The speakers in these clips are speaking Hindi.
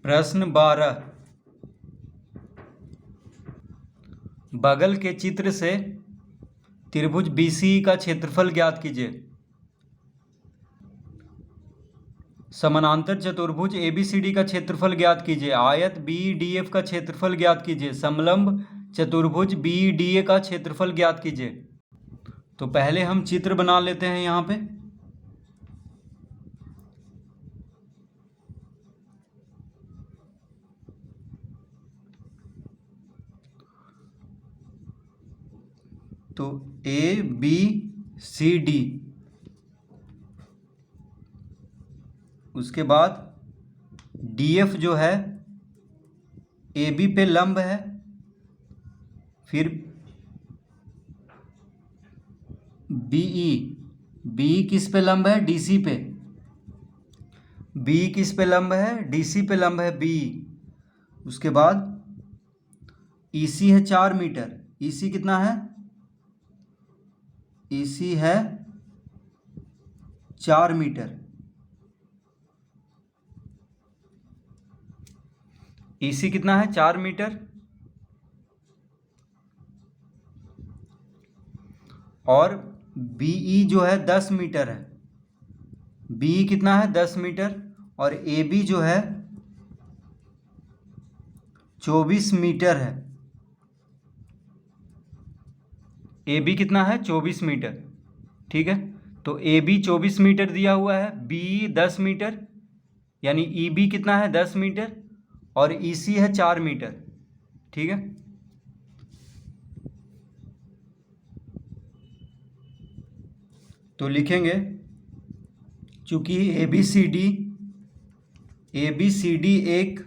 प्रश्न 12, बगल के चित्र से त्रिभुज BCE का क्षेत्रफल ज्ञात कीजिए। समानांतर चतुर्भुज ABCD का क्षेत्रफल ज्ञात कीजिए। आयत BDF का क्षेत्रफल ज्ञात कीजिए। समलंब चतुर्भुज BDA का क्षेत्रफल ज्ञात कीजिए। तो पहले हम चित्र बना लेते हैं यहाँ पे। तो ABCD, उसके बाद DF जो है AB पे लंब है, फिर BE किस पे लंब है? DC पे। B किस पे लंब है? DC पे लंब है BE। उसके बाद EC है 4 मीटर। EC कितना है? EC है 4 मीटर। EC कितना है? 4 मीटर। और BE जो है 10 मीटर है। BE कितना है? 10 मीटर। और AB जो है 24 मीटर है। AB कितना है? 24 मीटर। ठीक है, तो AB 24 मीटर दिया हुआ है, BE 10 मीटर, यानी EB कितना है? 10 मीटर, और EC है 4 मीटर। ठीक है, तो लिखेंगे चूंकि ABCD एक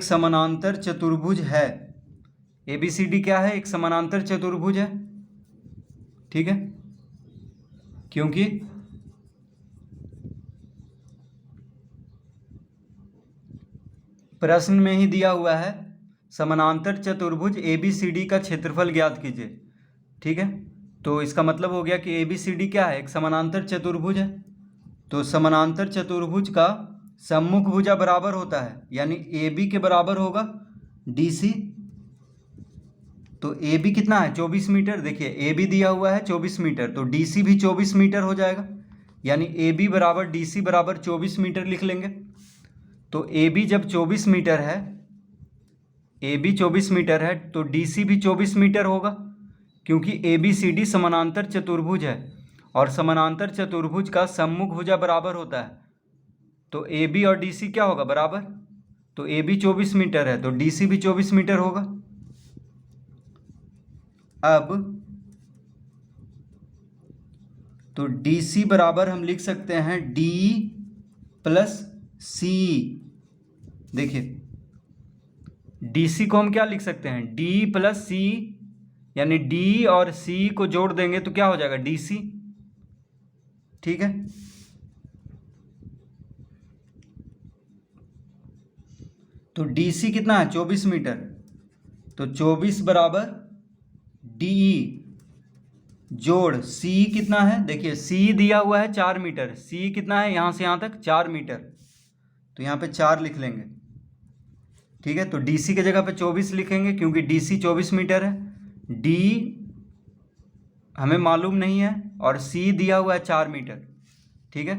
समानांतर चतुर्भुज है। ABCD क्या है? एक समानांतर चतुर्भुज है। ठीक है, क्योंकि प्रश्न में ही दिया हुआ है समानांतर चतुर्भुज ABCD का क्षेत्रफल ज्ञात कीजिए। ठीक है, तो इसका मतलब हो गया कि ABCD क्या है? एक समानांतर चतुर्भुज है। तो समानांतर चतुर्भुज का सम्मुख भुजा बराबर होता है, यानी AB के बराबर होगा DC। तो AB कितना है? 24 मीटर। देखिए AB दिया हुआ है 24 मीटर, तो DC भी 24 मीटर हो जाएगा, यानी AB बराबर DC बराबर 24 मीटर लिख लेंगे। तो AB जब 24 मीटर है, AB 24 मीटर है, तो DC भी 24 मीटर होगा, क्योंकि ABCD समानांतर चतुर्भुज है और समानांतर चतुर्भुज का सम्मुख भुजा बराबर होता है। तो AB और DC क्या होगा? बराबर। तो AB 24 मीटर है, तो DC भी 24 मीटर होगा। अब तो DC बराबर हम लिख सकते हैं DE प्लस CE। देखिए DC को हम क्या लिख सकते हैं? DE प्लस CE, यानी DE और CE को जोड़ देंगे तो क्या हो जाएगा? DC। ठीक है, तो DC कितना है? 24 मीटर। तो 24 बराबर DE जोड़ CE कितना है? देखिए CE दिया हुआ है 4 मीटर। CE कितना है? यहाँ से यहाँ तक 4 मीटर, तो यहाँ पे 4 लिख लेंगे। ठीक है, तो DC की जगह पे 24 लिखेंगे, क्योंकि DC 24 मीटर है। D हमें मालूम नहीं है, और C दिया हुआ है 4 मीटर। ठीक है,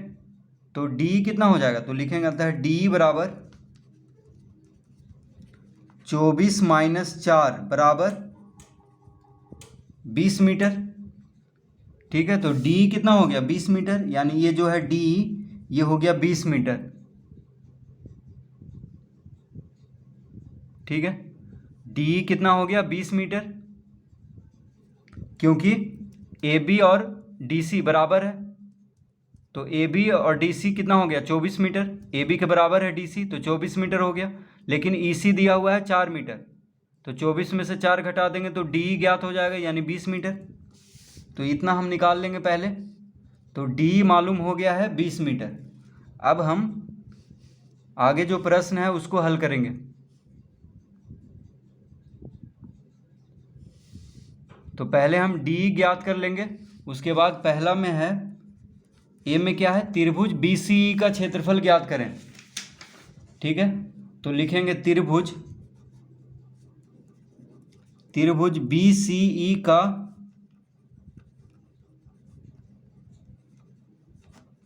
तो D कितना हो जाएगा? तो लिखेंगे अतः D बराबर 24 माइनस 4 बराबर 20 मीटर। ठीक है, तो D कितना हो गया? 20 मीटर, यानी ये जो है D ये हो गया 20 मीटर। ठीक है, D कितना हो गया? 20 मीटर, क्योंकि AB और DC बराबर है। तो AB और DC कितना हो गया? 24 मीटर। AB के बराबर है DC, तो 24 मीटर हो गया। लेकिन EC दिया हुआ है 4 मीटर, तो 24 में से 4 घटा देंगे तो D ज्ञात हो जाएगा, यानी 20 मीटर। तो इतना हम निकाल लेंगे पहले। तो D मालूम हो गया है 20 मीटर। अब हम आगे जो प्रश्न है उसको हल करेंगे। तो पहले हम डी ज्ञात कर लेंगे, उसके बाद पहला में है ए में क्या है, त्रिभुज बी सी ई का क्षेत्रफल ज्ञात करें। ठीक है, तो लिखेंगे त्रिभुज बी सी ई का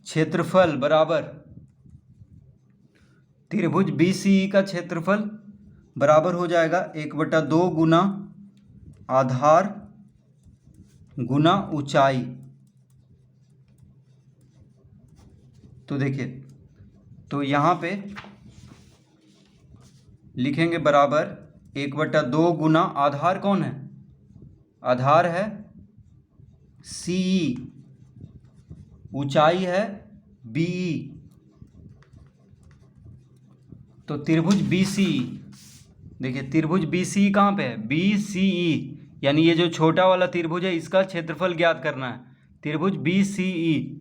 क्षेत्रफल बराबर, त्रिभुज बी सी ई का क्षेत्रफल बराबर हो जाएगा 1/2 गुना आधार गुना ऊंचाई। तो देखिए, तो यहाँ पे लिखेंगे बराबर 1/2 गुना, आधार कौन है, आधार है सी ई, ऊंचाई है बी ई। तो त्रिभुज बी सी ई, देखिए त्रिभुज बी सी ई कहाँ पे है, बी सी ई, यानी ये जो छोटा वाला त्रिभुज है इसका क्षेत्रफल ज्ञात करना है, त्रिभुज बी सी ई।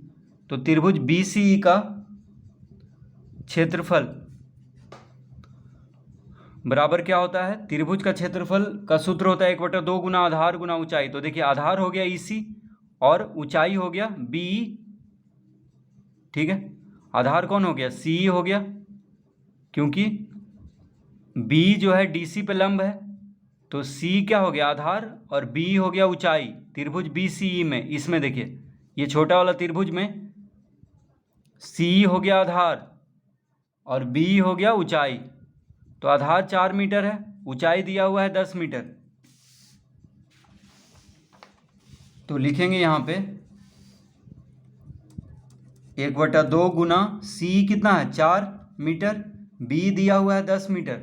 तो त्रिभुज बी सी ई का क्षेत्रफल बराबर क्या होता है, त्रिभुज का क्षेत्रफल का सूत्र होता है 1/2 गुना आधार गुना ऊंचाई। तो देखिए आधार हो गया EC और ऊंचाई हो गया BE। ठीक है, आधार कौन हो गया, CE हो गया, क्योंकि B जो है DC पे लंब है, तो C क्या हो गया, आधार, और B हो गया ऊंचाई। त्रिभुज BCE में, इसमें देखिए ये छोटा वाला त्रिभुज में CE हो गया आधार और B हो गया ऊंचाई। तो आधार 4 मीटर है, ऊंचाई दिया हुआ है 10 मीटर। तो लिखेंगे यहाँ पे 1/2 गुना C कितना है 4 मीटर, B दिया हुआ है 10 मीटर।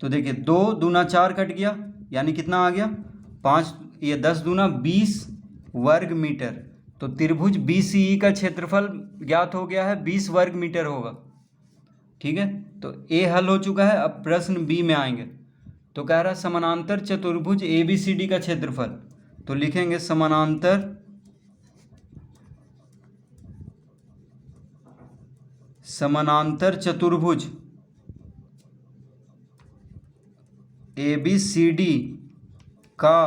तो देखिए 2 दूना 4 कट गया, यानी कितना आ गया 5, ये 10 दूना 20 वर्ग मीटर। तो त्रिभुज BCE का क्षेत्रफल ज्ञात हो गया है, 20 वर्ग मीटर होगा। ठीक है, तो ए हल हो चुका है। अब प्रश्न बी में आएंगे। तो कह रहा है समानांतर चतुर्भुज ABCD का क्षेत्रफल। तो लिखेंगे समानांतर चतुर्भुज ABCD का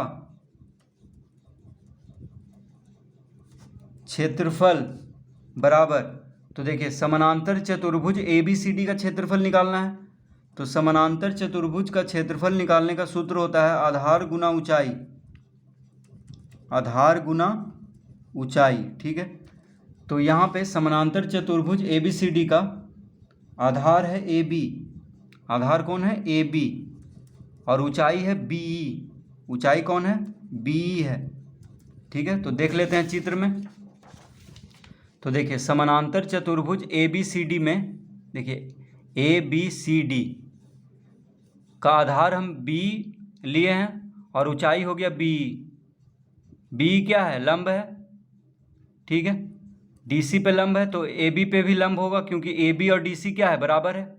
क्षेत्रफल बराबर, तो देखिए समानांतर चतुर्भुज ABCD का क्षेत्रफल निकालना है। तो समानांतर चतुर्भुज का क्षेत्रफल निकालने का सूत्र होता है आधार गुना ऊंचाई, आधार गुना ऊंचाई। ठीक है, तो यहाँ पे समानांतर चतुर्भुज ABCD का आधार है AB, आधार कौन है AB, और ऊंचाई है BE, ऊंचाई कौन है BE है। ठीक है, तो देख लेते हैं चित्र में। तो देखिए समानांतर चतुर्भुज ABCD में, देखिए ABCD का आधार हम B लिए हैं और ऊंचाई हो गया BE। BE क्या है, लंब है। ठीक है, DC पे लंब है, तो AB पे भी लंब होगा, क्योंकि AB और DC क्या है, बराबर है।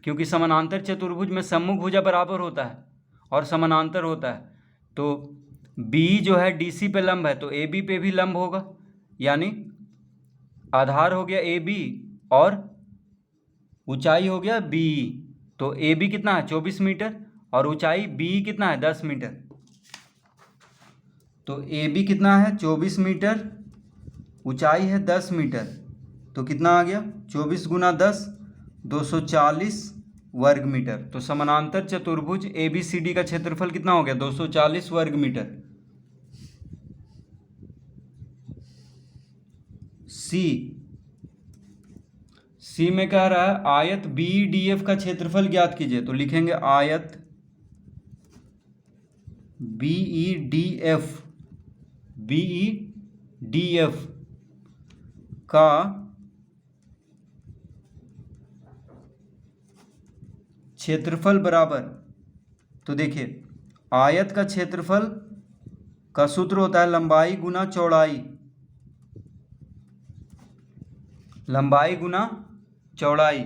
क्योंकि समानांतर चतुर्भुज में सम्मुख भुजा बराबर होता है और समानांतर होता है। तो B जो है DC पे लंब है, तो AB पे भी लंब होगा, यानी आधार हो गया AB और ऊंचाई हो गया BE। तो AB कितना है 24 मीटर और ऊंचाई BE कितना है 10 मीटर। तो AB कितना है 24 मीटर, ऊंचाई है 10 मीटर। तो कितना आ गया 24 गुना 10, 240 वर्ग मीटर। तो समानांतर चतुर्भुज ABCD का क्षेत्रफल कितना हो गया 240 वर्ग मीटर। सी में कह रहा है आयत BDF का क्षेत्रफल ज्ञात कीजिए। तो लिखेंगे आयत BEDF का क्षेत्रफल बराबर, तो देखिए आयत का क्षेत्रफल का सूत्र होता है लंबाई गुना चौड़ाई, लंबाई गुना चौड़ाई।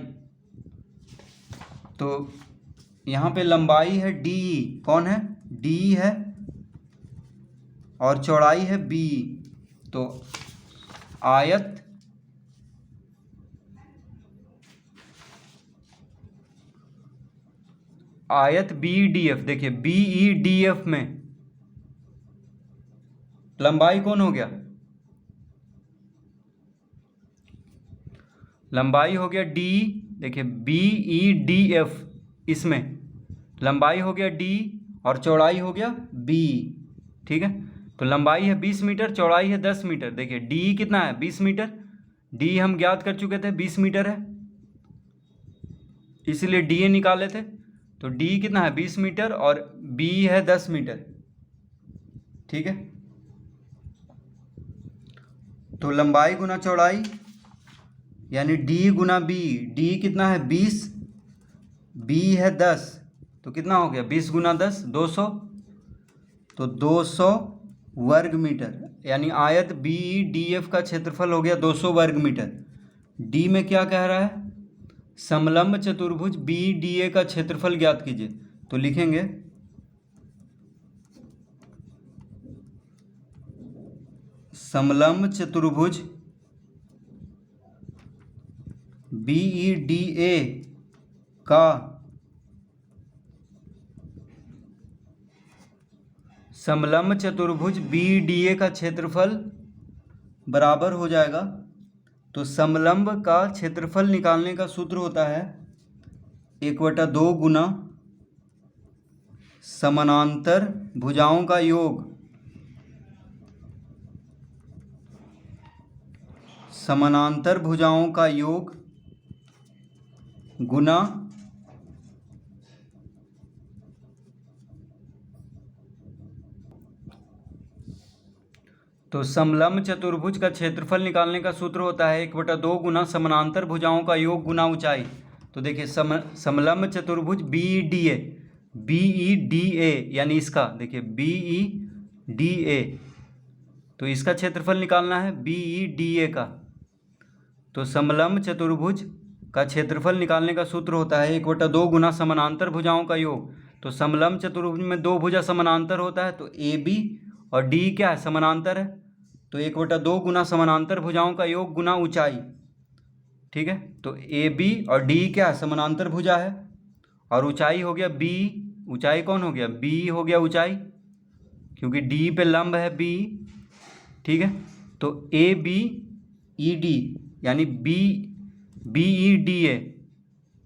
तो यहाँ पे लंबाई है DE, कौन है DE है, और चौड़ाई है BE। तो आयत BEDF, देखिए BEDF में लंबाई कौन हो गया, लंबाई हो गया D। देखिए BEDF, इसमें लंबाई हो गया D और चौड़ाई हो गया B। ठीक है, तो लंबाई है 20 मीटर, चौड़ाई है 10 मीटर। देखिए D कितना है, 20 मीटर। D हम ज्ञात कर चुके थे, 20 मीटर है, इसीलिए DA निकाले थे। तो D कितना है, 20 मीटर, और B है 10 मीटर। ठीक है, तो लंबाई गुना चौड़ाई यानी D गुना B। D कितना है, 20, B है 10, तो कितना हो गया, 20 गुना 10, 200। तो 200 वर्ग मीटर, यानी आयत BEDF का क्षेत्रफल हो गया 200 वर्ग मीटर। D में क्या कह रहा है, समलंब चतुर्भुज BDA का क्षेत्रफल ज्ञात कीजिए। तो लिखेंगे समलंब चतुर्भुज BEDA का समलंब चतुर्भुज BDA का क्षेत्रफल बराबर हो जाएगा। तो समलंब का क्षेत्रफल निकालने का सूत्र होता है 1/2 गुना समानांतर भुजाओं का योग, समानांतर भुजाओं का योग गुना तो समलंब चतुर्भुज का क्षेत्रफल निकालने का सूत्र होता है 1/2 गुना समानांतर भुजाओं का योग गुना ऊंचाई। तो देखिए समलंब चतुर्भुज BEDA यानी इसका, देखिए BEDA, तो इसका क्षेत्रफल निकालना है BEDA का। तो समलंब चतुर्भुज का क्षेत्रफल निकालने का सूत्र होता है 1/2 गुना समानांतर भुजाओं का योग। तो समलंब चतुर्भुज में दो भुजा समानांतर होता है, तो AB और D क्या है, समानांतर है। तो 1/2 गुना समानांतर भुजाओं का योग गुना ऊंचाई। ठीक है, तो AB और D क्या है, समानांतर भुजा है, और ऊंचाई हो गया B। ऊंचाई कौन हो गया, B हो गया ऊंचाई, क्योंकि D पे लंब है B। ठीक है, तो ABED यानी BEDA,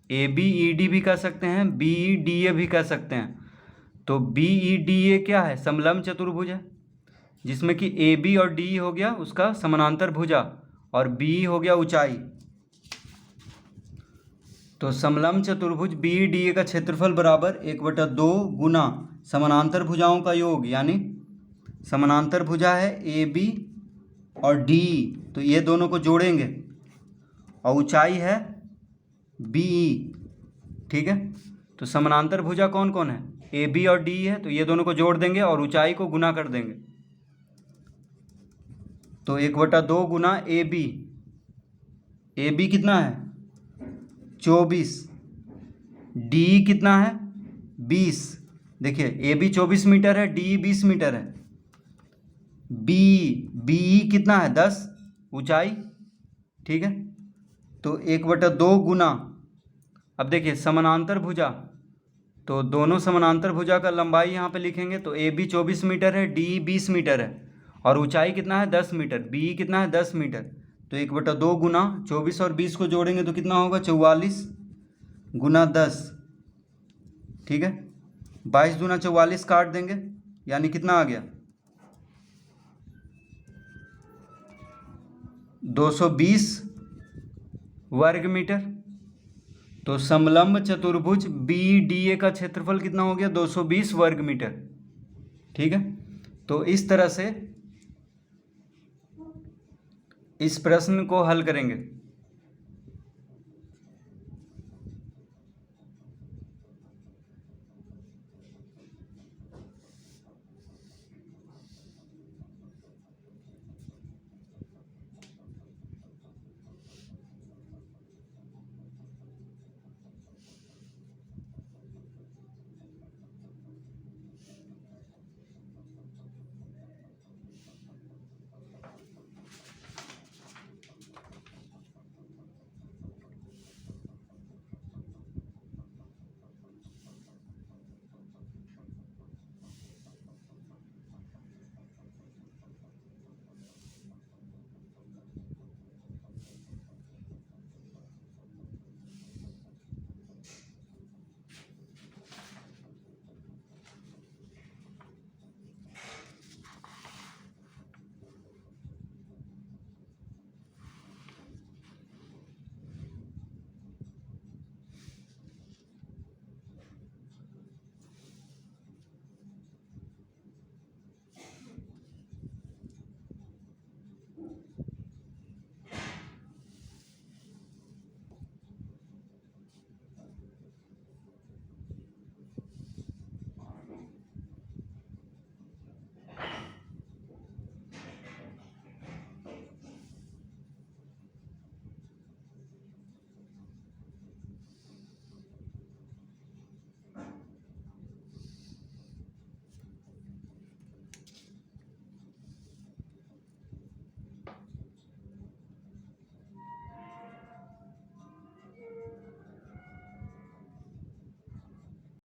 ABED भी कह सकते हैं, BEDA भी कह सकते हैं। तो BEDA क्या है, समलंब चतुर्भुज है, जिसमें कि AB और D हो गया उसका समानांतर भुजा, और B हो गया ऊंचाई। तो समलंब चतुर्भुज BEDA का क्षेत्रफल बराबर 1/2 गुना समानांतर भुजाओं का योग, यानी समानांतर भुजा है AB और D, तो ये दोनों को जोड़ेंगे, और ऊंचाई है BE। ठीक है, तो समानांतर भुजा कौन कौन है, AB और D है, तो ये दोनों को जोड़ देंगे और ऊंचाई को गुना कर देंगे। तो 1/2 गुना AB, AB कितना है 24, D कितना है 20। देखिए AB 24 मीटर है, D 20 मीटर है। BE कितना है 10, ऊंचाई। ठीक है, तो 1/2 गुना, अब देखिए समानांतर भुजा, तो दोनों समानांतर भुजा का लंबाई यहाँ पे लिखेंगे। तो AB 24 मीटर है, D 20 मीटर है, और ऊंचाई कितना है 10 मीटर, BE कितना है 10 मीटर। तो 1/2 गुना 24 और 20 को जोड़ेंगे तो कितना होगा, 44 गुना 10। ठीक है, 22 दूना 44 काट देंगे, यानी कितना आ गया 220 वर्ग मीटर। तो समलंब चतुर्भुज BDA का क्षेत्रफल कितना हो गया, 220 वर्ग मीटर। ठीक है, तो इस तरह से इस प्रश्न को हल करेंगे।